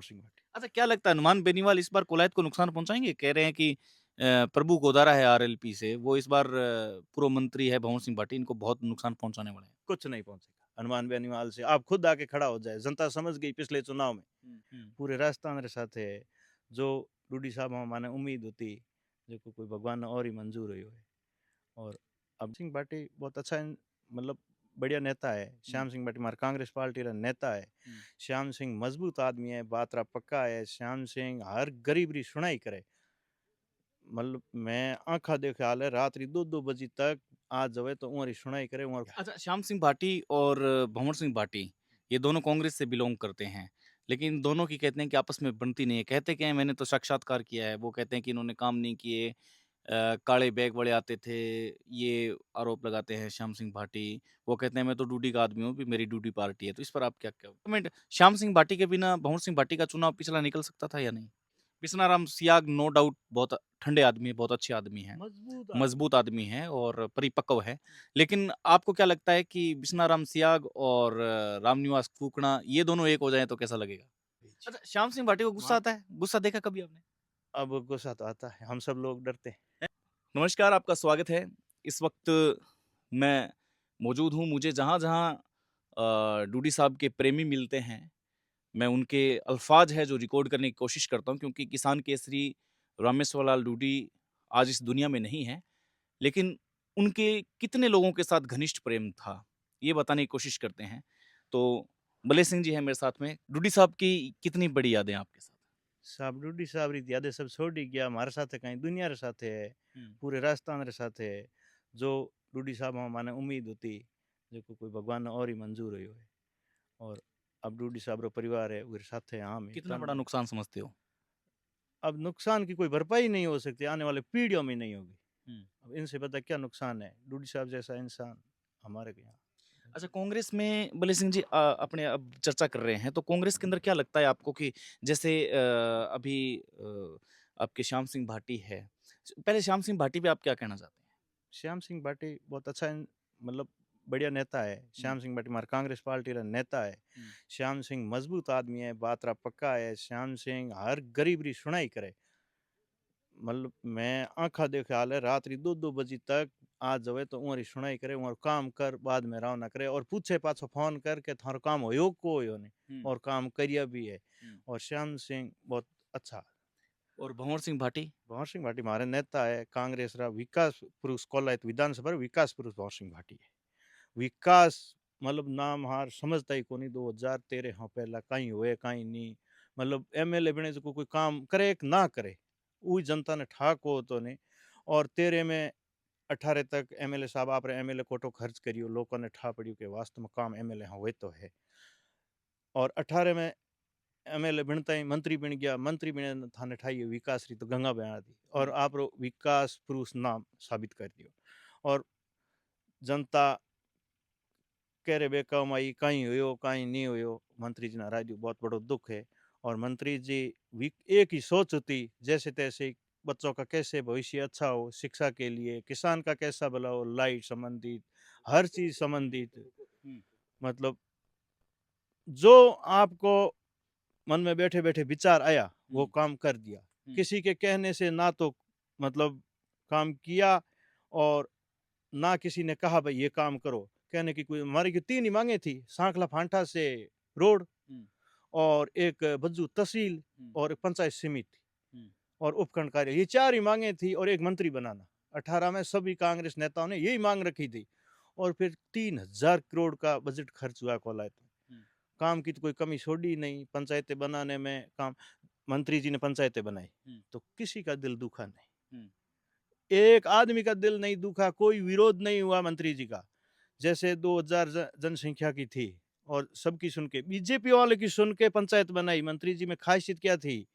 सिंह भाटी। अच्छा, क्या लगता है हनुमान बेनीवाल इस बार कोलायत को नुकसान पहुँचाएँगे? कह रहे हैं कि प्रभु गोदारा है आरएलपी से, वो इस बार पूर्व मंत्री है भंवर सिंह भाटी, इनको बहुत नुकसान पहुँचाने वाले हैं। कुछ नहीं पहुँचेगा हनुमान बेनीवाल से। आप खुद आके खड़ा हो जाए, जनता समझ गई पिछले चुनाव में, हुँ, हुँ। पूरे राजस्थान रे साथे जो रूडी साहब माने उम्मीद होती, जेको कोई भगवान ने और ही मंजूर हुई है। और अब सिंह भाटी बहुत अच्छा मतलब बढ़िया नेता है। हुँ, श्याम सिंह भाटी हमारे कांग्रेस पार्टी रा नेता है। हुँ। श्याम सिंह मजबूत आदमी है, बात रा पक्का है। श्याम सिंह हर गरीब री सुनाई करे। मतलब मैं आँखा देखे हाल है रात री 2-2 बजे तक आ जावे तो उहरी सुनाई करे उहर अच्छा, श्याम सिंह भाटी और भंवर सिंह भाटी, ये दोनों कांग्रेस से बिलॉन्ग करते हैं। लेकिन दोनों की कहते हैं कि आपस में बनती नहीं है। कहते क्या हैं मैंने तो साक्षात्कार किया है। वो कहते हैं कि इन्होंने काम नहीं किए, काले बैग वाले आते थे, ये आरोप लगाते हैं श्याम सिंह भाटी। वो कहते हैं मैं तो डूडी का आदमी हूँ, भी मेरी डूडी पार्टी है। तो इस पर आप क्या कमेंट श्याम सिंह भाटी के बिना भंवर सिंह भाटी का चुनाव पिछला निकल सकता था या नहीं? बिस्नाराम सियाग नो डाउट बहुत ठंडे आदमी हैं, बहुत अच्छे आदमी हैं, मजबूत आदमी। मजबूत आदमी हैं और परिपक्व हैं। लेकिन आपको क्या लगता है कि बिस्नाराम सियाग और रामनिवास फूकना ये दोनों एक हो जाएँ तो कैसा लगेगा? अच्छा, श्याम सिंह भाटी को गुस्सा मान आता है? गुस्सा देखा कभी आपने? अब गुस्सा तो आता है, हम सब लोग डरते हैं। नमस्कार, आपका स्वागत है। इस वक़्त मैं मौजूद हूँ, मुझे जहाँ-जहाँ डूडी साहब के प्रेमी मिलते हैं, मैं उनके अल्फ़ाज़ हैं जो रिकॉर्ड करने की कोशिश करता हूँ क्योंकि किसान केसरी रामेश्वर लाल डूडी आज इस दुनिया में नहीं है, लेकिन उनके कितने लोगों के साथ घनिष्ठ प्रेम था, ये बताने की कोशिश करते हैं। तो मलय सिंह जी हैं मेरे साथ में, डूडी साहब की कितनी बड़ी यादें हैं आपके साथ? साहब डूडी साहब री यादें सब छोड़ ही गया, हमारे साथ है कहीं दुनिया रे साथे है, हुँ। पूरे राजस्थान रे साथे है। जो डूडी साहब माने उम्मीद होती, जेको कोई भगवान ने और ही मंजूर हुई है। और अब डूडी साहब रो परिवार है, उहरे साथे हम ही कितना तन बड़ा मन। नुकसान समझते हो? अब नुकसान की कोई भरपाई नहीं हो सकती, आने वाले पीढ़ियों में नहीं होगी। हुँ। अब इनसे पता क्या नुकसान है, डूडी साहब जैसा इंसान हमारे यहाँ। अच्छा, कांग्रेस में बलि सिंह जी अपने अब चर्चा कर रहे हैं, तो कांग्रेस के अंदर क्या लगता है आपको कि जैसे अभी आपके श्याम सिंह भाटी है। पहले श्याम सिंह भाटी पे आप क्या कहना चाहते हैं? श्याम सिंह भाटी बहुत अच्छा मतलब बढ़िया नेता है। हुँ, श्याम सिंह भाटी हमारे कांग्रेस पार्टी रा नेता है। हुँ, श्याम सिंह मजबूत आदमी है, बात रा पक्का है। श्याम सिंह हर गरीब री सुनाई करे। मतलब मैं आँखा देखे हाल है रात री 2-2 बजे तक आ जावे तो उहरी सुनाई करे, उहर काम कर बाद में रवाना करे और पूछे पाछो फ़ोन करके थारो काम होयो को होयो ने, हुँ, और काम करिया भी है। हुँ। और श्याम सिंह बहुत अच्छा। और भंवर सिंह भाटी? भंवर सिंह भाटी हमारे नेता है, कांग्रेस रा विकास पुरुष कोलायत विधानसभा रा विकास पुरुष भंवर सिंह भाटी है। विकास मतलब नाम हार समझता ही कोनी 2013 हाँ पहला कहीं हुए कहीं नहीं। मतलब एमएलए बने जो कोई काम करे कि ना करे, वही जनता ने ठाक हो तो नहीं। और 13 में 18 तक एमएलए साहब आप एमएलए कोटो खर्च करियो, लोगों ने ठा पड़ियो के वास्तव में काम एमएलए हाँ हुए तो है। और 18 में एमएलए बनता ही मंत्री बन गया, मंत्री बने थाने ठाई विकास री तो गंगा बना दी और हुँ। आप रो विकास पुरुष नाम साबित कर दियो। और जनता कह रहे बेकमाई कहीं हुयो कहीं नहीं हुयो, मंत्री जी ना राजू बहुत बड़ो दुख है। और मंत्री जी एक ही सोच होती, जैसे तैसे ही बच्चों का कैसे भविष्य अच्छा हो, शिक्षा के लिए किसान का कैसा भला हो, लाइट संबंधित हर चीज संबंधित। हुँ, मतलब जो आपको मन में बैठे बैठे विचार आया वो हुँ, काम कर दिया। हुँ, किसी के कहने से ना तो मतलब काम किया, और ना किसी ने कहा भाई ये काम करो। कहने की कोई हमारी की 3 ही माँगे थी, सांखला फांटा से रोड, हुँ, और एक बज्जू तहसील, हुँ, और पंचायत समिति हुँ। और उपखंड कार्य, ये 4 ही माँगे थी और एक मंत्री बनाना। 18 में सभी कांग्रेस नेताओं ने यही माँग रखी थी। और फिर 3000 करोड़ का बजट खर्च हुआ कोलायत में। हुँ, काम की तो कोई कमी छोड़ी नहीं, पंचायतें बनाने में काम मंत्री जी ने पंचायतें बनाई, हुँ, तो किसी का दिल दुखा नहीं। हुँ, एक आदमी का दिल नहीं दुखा, कोई विरोध नहीं हुआ मंत्री जी का। जैसे 2000 जनसंख्या की थी और सबकी सुन के बीजेपी वाले की सुन के पंचायत बनाई। मंत्री जी में खासियत क्या थी,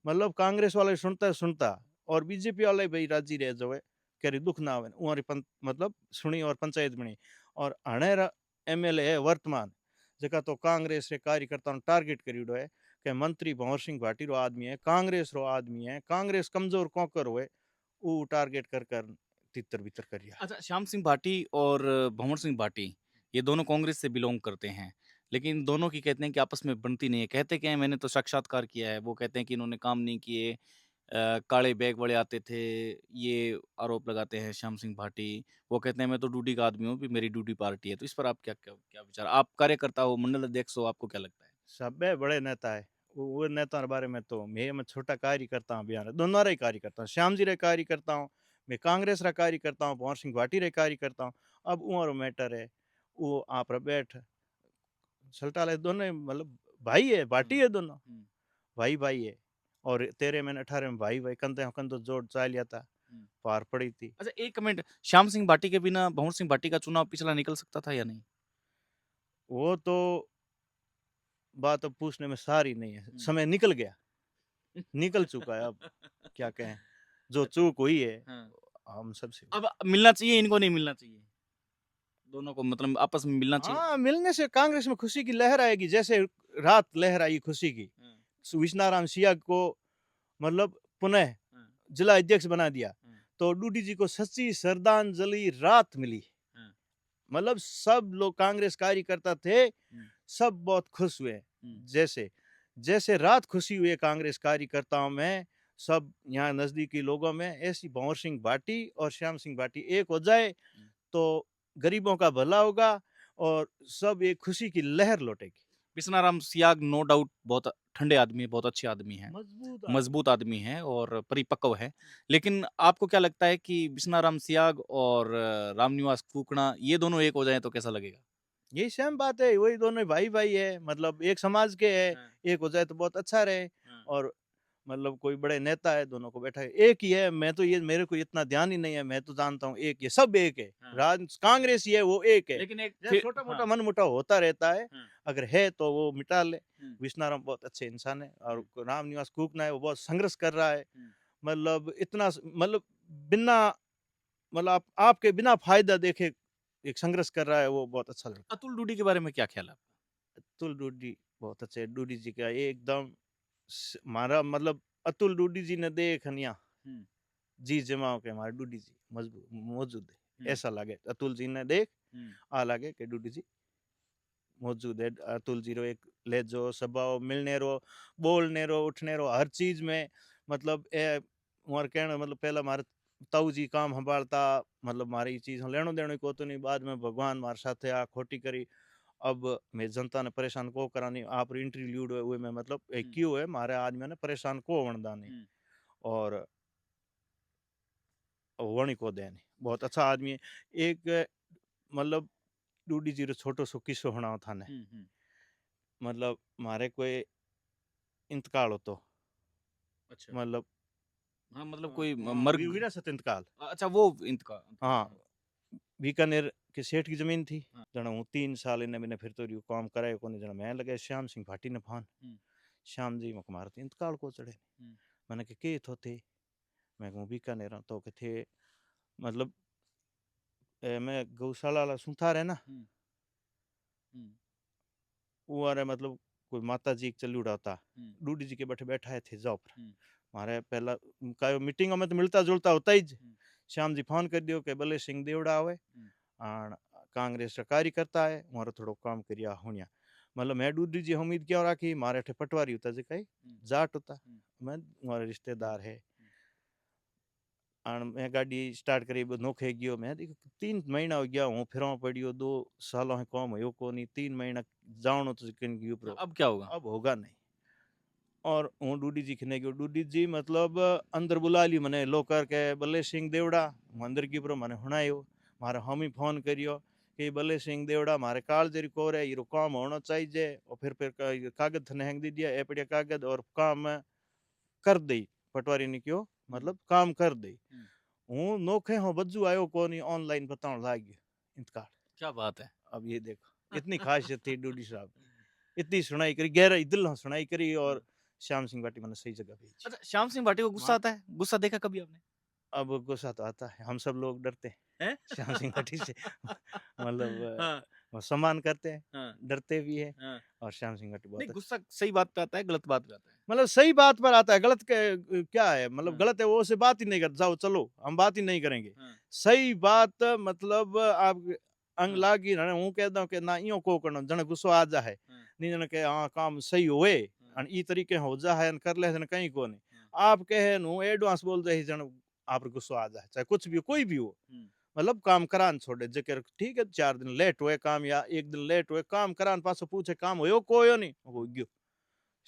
मतलब कांग्रेस वाले सुनता सुनता और बीजेपी वाले भाई राजी रह जावे, कह रही दुख ना आवे उहरी मतलब सुनी और पंचायत बनी। और हणे एमएलए है वर्तमान, जका तो कांग्रेस रे कार्यकर्ता टारगेट करीडो है कि मंत्री भंवर सिंह भाटी रो आदमी है, कांग्रेस रो आदमी है, कांग्रेस कमजोर कोकर होए, ऊ टारगेट कर कर तितर बितर करिया। अच्छा, श्याम सिंह भाटी और भंवर सिंह भाटी, ये दोनों कांग्रेस से बिलॉन्ग करते हैं। लेकिन दोनों की कहते हैं कि आपस में बनती नहीं है। कहते क्या हैं मैंने तो साक्षात्कार किया है, वो कहते हैं कि इन्होंने काम नहीं किए, काले बैग वाले आते थे, ये आरोप लगाते हैं श्याम सिंह भाटी। वो कहते हैं मैं तो डूडी का आदमी हूँ, भी मेरी डूडी पार्टी है। तो इस पर आप क्या क्या क्या विचार? आप कार्यकर्ता हो, मंडल अध्यक्ष हो, आपको क्या लगता है? सब बड़े नेता है वो नेता बारे में तो मैं छोटा कार्य करता हूँ बिहार दोनों रे कार्य करता हूँ श्याम जी रे कार्य करता हूँ मैं कांग्रेस रा कार्य करता हूँ भंवर सिंह भाटी रे कार्य करता हूँ अब उमर मैटर है वो आप रे बैठ सल्टाले दोनों मतलब भाई है भाटी हुँ, है दोनों हुँ, भाई भाई है और 13 में 18 में भाई भाई कंधे कंधो जोड़ चाल था हुँ। पार पड़ी थी अच्छा एक कमेंट, श्याम सिंह भाटी के बिना भंवर सिंह भाटी का चुनाव पिछला निकल सकता था या नहीं? वो तो बात अब पूछने में सारी नहीं है हुँ। समय निकल गया निकल चुका है अब क्या कहें जो चूक हुई है हाँ। हम सबसे अब मिलना चाहिए, इनको नहीं मिलना चाहिए? दोनों को मतलब आपस में मिलना चाहिए? हाँ मिलने से कांग्रेस में खुशी की लहर आएगी जैसे रात लहर आई खुशी की हाँ, विश्वनारायण सिया को मतलब पुनः हाँ, जिला अध्यक्ष बना दिया हाँ, तो डूडी जी को सच्ची श्रद्धांजलि रात मिली हाँ, मतलब सब लोग कांग्रेस कार्यकर्ता थे हुँ, सब बहुत खुश हुए हुँ, जैसे जैसे रात खुशी हुई है कांग्रेस कार्यकर्ताओं में सब यहाँ नजदीकी लोगों में ऐसी भंवर सिंह भाटी और श्याम सिंह भाटी एक हो जाए हुँ। तो गरीबों का भला होगा और सब एक खुशी की लहर लौटेगी बिस्नाराम सियाग नो डाउट बहुत ठंडे आदमी है, बहुत अच्छे आदमी हैं, मजबूत आदमी मजबूत आदमी हैं और परिपक्व हैं। लेकिन आपको क्या लगता है कि बिस्नाराम सियाग और रामनिवास फूकना ये दोनों एक हो जाएँ तो कैसा लगेगा? यही सेम बात है वही दोनों भाई भाई है मतलब एक समाज के है हाँ, एक हो जाए तो बहुत अच्छा रहे हाँ, और मतलब कोई बड़े नेता है दोनों को बैठा है एक ही है मैं तो ये मेरे को इतना ध्यान ही नहीं है मैं तो जानता हूँ एक ये सब एक है हाँ। राज कांग्रेस ही है वो एक है लेकिन एक जैसे फिर छोटा मोटा हाँ, मन मुटाव होता रहता है हाँ, अगर है तो वो मिटा ले हुँ, विश्वनाराम बहुत अच्छे इंसान है और हुँ, राम निवास कूकना है वो बहुत संघर्ष कर रहा है हुँ। मतलब इतना मतलब बिना मतलब आपके बिना फायदा देखे एक संघर्ष कर रहा है वो बहुत अच्छा लड़का अतुल डूडी के बारे में क्या ख्याल है आपका? अतुल डूडी बहुत अच्छे डूडी जी का एकदम मारा मतलब अतुल डूडी जी ने देख हनिया हुँ, जी जमाओ के हमारे डूडी जी मजबूत मौजूद है हुँ, ऐसा लगे अतुल जी ने देख हुँ, आ लगे कि डूडी जी मौजूद है अतुल जी रो एक ले जो स्वभाव मिलने रो बोलने रो उठने रो हर चीज में मतलब ए मोर कहना मतलब पहला मारे ताऊ जी काम संभालता मतलब मारी ये चीज लेनो देनो को तो नहीं बाद में भगवान मारे साथे आ खोटी करी अब मैं जनता ने परेशान को करानी आप इंटरव्यू ल्यूड हुए में मतलब हुँ, क्यों है मारे आदमी ने परेशान को वणदा नहीं हुँ, और वणी को दे नहीं बहुत अच्छा आदमी है एक मतलब डूडी जी रो छोटो सो किस्सो होना था ने हुँ, हुँ। मतलब मारे कोई इंतकाल हो तो अच्छा। मतलब हाँ, मतलब कोई हाँ, विरासत इंतकाल अच्छा वो इंतकाल हाँ हाँ, बीकानेर के सेठ की जमीन थी हाँ, जना हूँ 3 साल इन्हें मैंने फिर तो रियो काम कराए को नहीं जना मैं लगे श्याम सिंह भाटी ने फोन हुँ, श्याम जी मुख मारते इंतकाल को चढ़े हुँ, मैंने के थो थे मैं कहूँ बीकानेर हूं, तो के थे मतलब मैं गौशाला वाला सुनता रहे ना हुँ, हुँ, वो अरे मतलब कोई माता जी चल उड़ाता हुँ, डूडी जी के बैठे बैठा है थे जाओ पर हुँ, मारे पहला का मीटिंगों में तो मिलता जुलता होता ही हुँ, श्याम जी फोन कर दियो के भले सिंह देवड़ा आवे हुँ, आण कांग्रेस का कार्यकर्ता है मारो थोड़ो काम करिया हुनिया मतलब मैं डूडी जी उम्मीद क्यों राखी मारे ठे पटवारी होता जे कई हुँ, जाट होता हुँ, मैं मारे हुँ, रिश्तेदार है हुँ, आण मैं गाड़ी स्टार्ट करी नोखे गयो मैं देखो 3 महीना हो गया हूँ फिर पड़ियो 2 सालों है काम हो को नहीं 3 महीना जावनो तो चिकन गयो हाँ, प्रो अब क्या होगा? अब होगा नहीं और हूँ डूडी जी खिने गयो डूडी जी मतलब अंदर बुला ली मने लोकर के बल्ले सिंह देवड़ा हूँ अंदर की प्रो मने हुणायो मारे हम ही फोन करियो कि बल्ले सिंह देवड़ा मारे काल जरी को रे इरो काम होना चाहिए और फिर कागज थने हैंग दी दिया ए पड़िया कागज और काम कर दई पटवारी ने क्यों हुँ, मतलब काम कर दई हुँ, हूँ नोखे हो बज्जू आयो को नहीं ऑनलाइन बताने लाग गयो इंतकार क्या बात है! अब ये देखो इतनी खासियत थी डूडी साहब इतनी सुनाई करी गहराई दिल ने सुनाई करी हाँ। और श्याम सिंह भाटी मैंने सही जगह भेजी अच्छा श्याम सिंह भाटी को गुस्सा मा आता है? गुस्सा देखा कभी आपने? अब गुस्सा तो आता है हम सब लोग डरते हैं हैं? श्याम सिंह भाटी से मतलब हाँ, वो सम्मान करते हैं हाँ, डरते भी है हाँ। और श्याम सिंह भाटी नहीं बहुत अच्छा गुस्सा सही बात पे आता है, गलत बात पे आता है। मतलब सही बात पर आता है गलत क्या है मतलब हाँ, गलत है वो से बात ही नहीं कर जाओ चलो हम बात ही नहीं करेंगे हाँ, सही बात मतलब आप अंग हाँ। लागी हाणे हूं कहदा कि ना इयो को करणो जण गुस्सो आ जाए हाँ, नी जण के हाँ काम सही होए हाँ, अन ई तरीके हो जाए कर ले जण कहीं कोने हाँ, आप कहे नु एडवांस बोल दे जण आप गुस्सो आ जाए चाहे कुछ भी हो कोई भी हो हुँ। मतलब काम करान छोड़े जेकर ठीक है 4 दिन लेट हुए काम या 1 दिन लेट हुए काम करान पासो पूछे काम होयो कोयो नहीं हो गयो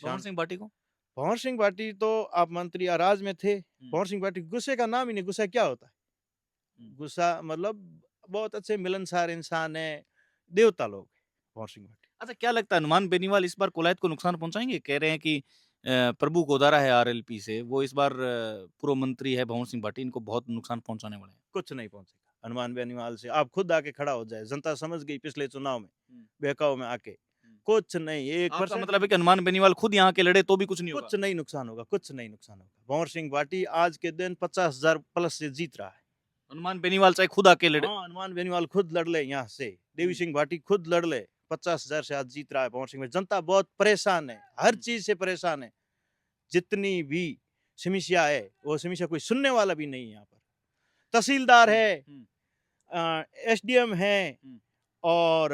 भंवर शांत सिंह भाटी को? भंवर सिंह भाटी तो आप मंत्री आराज में थे हुँ, भंवर सिंह भाटी गुस्से का नाम ही नहीं गुस्सा क्या होता है हुँ। गुस्सा मतलब बहुत अच्छे मिलनसार इंसान है देवता लोग हैं, भंवर सिंह भाटी अच्छा, क्या लगता है हनुमान बेनीवाल इस बार कोलायत को नुकसान पहुँचाएँगे? कह रहे हैं कि प्रभु गोदारा है आरएलपी से, वो इस बार पूर्व मंत्री है भंवर सिंह भाटी, इनको बहुत नुकसान पहुँचाने वाले हैं। कुछ नहीं पहुंचेगा हनुमान बेनीवाल से आप खुद आके खड़ा हो जाए जनता समझ गई पिछले चुनाव में हुँ, बहकाव में आके हुँ। कुछ नहीं एक आपका परसेंट मतलब है कि हनुमान बेनीवाल खुद यहाँ के लड़े तो भी कुछ नहीं होगा? कुछ नहीं नुकसान होगा कुछ नहीं नुकसान होगा भंवर सिंह भाटी आज के दिन 50,000 प्लस से जीत रहा है हनुमान बेनीवाल चाहे खुद आके लड़े। हाँ हनुमान बेनीवाल खुद लड़ ले यहाँ से देवी हुँ, सिंह भाटी खुद लड़ ले 50,000 से आज जीत रहा है भंवर सिंह में जनता बहुत परेशान है हर हुँ, चीज से परेशान है जितनी भी समस्या है वो समस्या कोई सुनने वाला भी नहीं है यहाँ पर तहसीलदार हुँ, है हुँ, एसडीएम है हुँ, और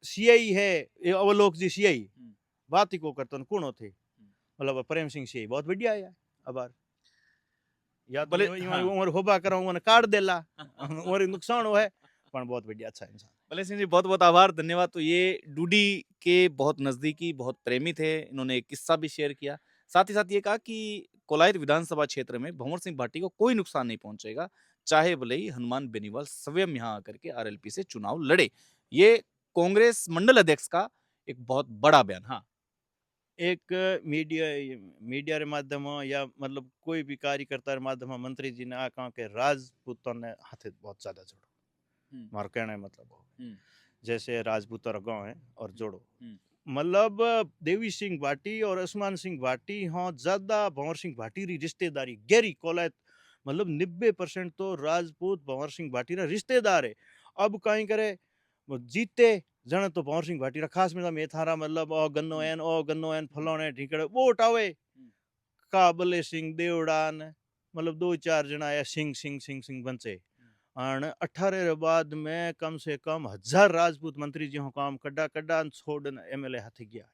सीआई है ये अवलोक जी सीआई हुँ, बात ही को करतन कौन होते हुँ। मतलब प्रेम सिंह सीआई बहुत बढ़िया है अबार या तो भले मैं हाँ। उमर होबा करा उन्हें काट देला और नुकसान हो है पर बहुत बढ़िया अच्छा इंसान भले सिंह जी बहुत-बहुत आभार, धन्यवाद। तो ये डूडी के बहुत नज़दीकी, बहुत प्रेमी थे, इन्होंने एक किस्सा भी शेयर किया। साथ ही साथ ये कहा कि कोलायत विधानसभा क्षेत्र में भंवर सिंह भाटी को कोई नुकसान नहीं पहुँचेगा, चाहे भले ही हनुमान बेनीवाल स्वयं यहाँ आकर के आरएलपी से चुनाव लड़े। ये कांग्रेस मंडल अध्यक्ष का एक बहुत बड़ा बयान। हाँ। एक मीडिया मीडिया रे माध्यम या मतलब कोई भी कार्यकर्ता रे माध्यम मंत्री जी ने आ कहा के राजपूतों ने हाथे बहुत ज्यादा जोड़ो हुँ, मारो कहना है मतलब वो। हुँ, जैसे राजपूतों रा गांव है और हुँ, जोड़ो हुँ, मतलब देवी सिंह भाटी और आसमान सिंह भाटी हाँ ज्यादा भंवर सिंह भाटी री रिश्तेदारी गहरी कोलायत मतलब 90% तो राजपूत भंवर सिंह भाटी रा रिश्तेदार है अब कहीं करे वो जीते जण तो भंवर सिंह भाटी रा खास में मैं थारा मतलब हुँ, ओ गन्नो एन फलाने ढीकड़े वोट आवे हुँ, काबले सिंह देवड़ान मतलब दो चार जना आया सिंह सिंह सिंह सिंह बनसे हुँ, अन 18 रे बाद में कम से कम 1000 राजपूत मंत्री जी हो काम कड्डा कड्डा छोड़ एमएलए हाथे गया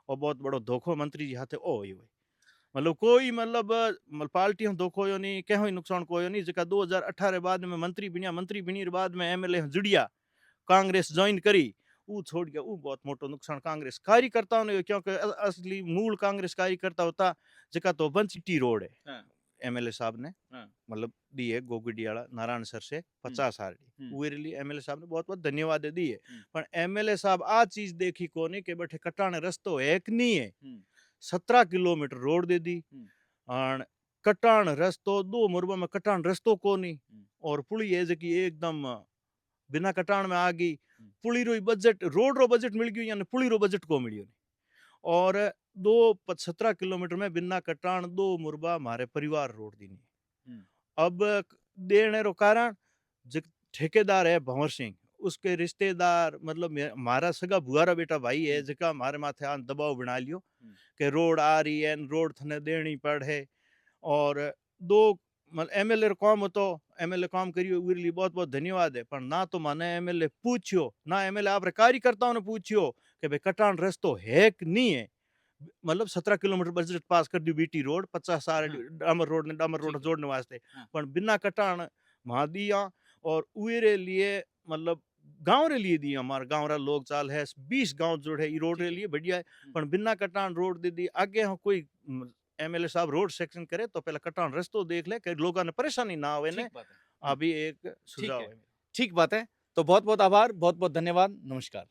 और बहुत बड़ो धोखो मंत्री जी हाथे ओ हुई मतलब कोई मतलब पार्टी हम धोखो यो नहीं कहो नुकसान कोयो नहीं जका 2018 बाद में मंत्री बनी रे बाद में एमएलए जुड़िया कांग्रेस ज्वाइन करी वो छोड़ गया वो बहुत मोटो नुकसान कांग्रेस कार्यकर्ताओं ने क्योंकि असली मूल कांग्रेस कार्यकर्ता होता जका तो बंचिटी रोड है हाँ, एमएलए साहब ने हाँ, मतलब दी है गोगडियाला नारायण सर से हुँ, 50 हार दी हुँ, वो लिए एमएलए साहब ने बहुत बहुत धन्यवाद दी है हुँ, पर एमएलए साहब आ चीज देखी कोने के बैठे कटाने रस्तो एक नहीं है हुँ, 17 किलोमीटर रोड दे दी हुँ, और कटान रस्तो दो मुरबा में कटान रस्तो को नहीं हुँ, और पुली है जकी एकदम बिना कटान में आ गई हुँ, पुली रो बजट रोड रो बजट मिल गयो यानी पुली रो बजट को मिलियो नहीं और 17 किलोमीटर में बिना कटान दो मुरबा हमारे परिवार रोड दी नहीं हुँ, अब देने रो कारण जो ठेकेदार है भंवर सिंह उसके रिश्तेदार मतलब हमारा सगा बुआरा बेटा भाई है हुँ, जका हमारे माथे आन दबाव बना लियो हुँ, कि रोड आ रही है रोड थने देनी पड़ है और दो मतलब एमएलए रो काम तो एमएलए काम करियो उरे लिए बहुत बहुत धन्यवाद है पर ना तो माने एमएलए पूछियो ना एमएलए आप कार्यकर्ताओं ने पूछियो कि भाई कटान रस्तो है कि नहीं है मतलब 17 किलोमीटर बजट पास कर दी बीटी रोड 50 साल हाँ, डामर रोड ठीक है। जोड़ने वास्ते हाँ, पर बिना कटान वहां दिया और उरे लिए मतलब गांव रे लिए दिया हमारे गांव रा लोग चाल है 20 गांव जोड़े ई रोड रे ठीक है। लिए बढ़िया है हुँ, पर बिना कटान रोड दे दी आगे हम कोई एमएलए साहब रोड सेक्शन करे तो पहले कटान रस्तो देख ले कि लोगों ने परेशानी ना आवे ने ठीक बात है। हुँ, अभी एक ठीक सुझाव है। है ठीक बात है। तो बहुत-बहुत आभार, बहुत-बहुत धन्यवाद। नमस्कार।